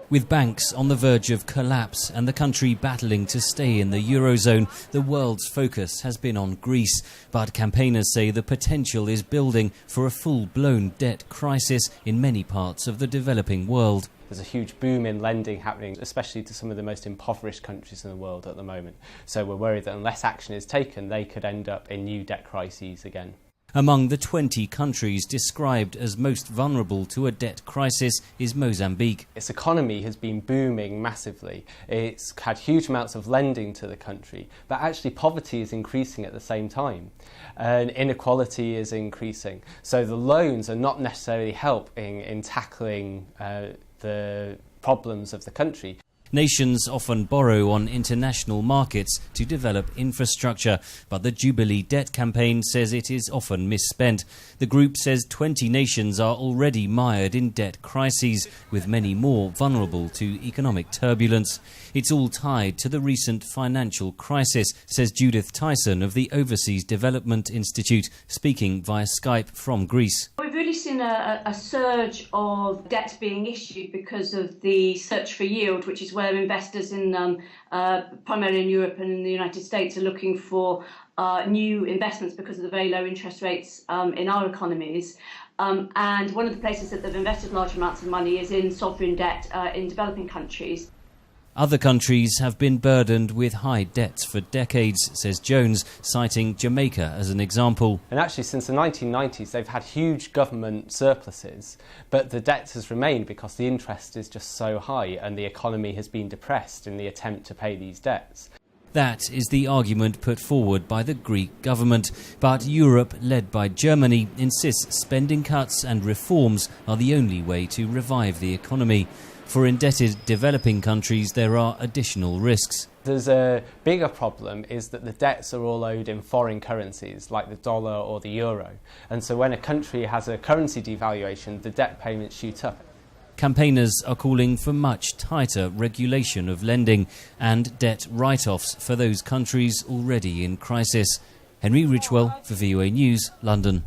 With banks on the verge of collapse and the country battling to stay in the Eurozone, the world's focus has been on Greece. But campaigners say the potential is building for a full-blown debt crisis in many parts of the developing world. There's a huge boom in lending happening, especially to some of the most impoverished countries in the world at the moment. So we're worried that unless action is taken, they could end up in new debt crises again. Among the 20 countries described as most vulnerable to a debt crisis is Mozambique. Its economy has been booming massively. It's had huge amounts of lending to the country, but actually poverty is increasing at the same time, and inequality is increasing. So the loans are not necessarily helping in tackling the problems of the country. Nations often borrow on international markets to develop infrastructure, but the Jubilee debt campaign says it is often misspent. The group says 20 nations are already mired in debt crises, with many more vulnerable to economic turbulence. It's all tied to the recent financial crisis, says Judith Tyson of the Overseas Development Institute, speaking via Skype from Greece. We've really seen a surge of debt being issued because of the search for yield, which is where investors in primarily in Europe and in the United States are looking for new investments because of the very low interest rates in our economies. And one of the places that they've invested large amounts of money is in sovereign debt in developing countries. Other countries have been burdened with high debts for decades, says Jones, citing Jamaica as an example. And actually since the 1990s they've had huge government surpluses, but the debt has remained because the interest is just so high and the economy has been depressed in the attempt to pay these debts. That is the argument put forward by the Greek government. But Europe, led by Germany, insists spending cuts and reforms are the only way to revive the economy. For indebted developing countries, there are additional risks. There's a bigger problem is that the debts are all owed in foreign currencies like the dollar or the euro. And so when a country has a currency devaluation, the debt payments shoot up. Campaigners are calling for much tighter regulation of lending and debt write-offs for those countries already in crisis. Henry Ridgewell for VOA News, London.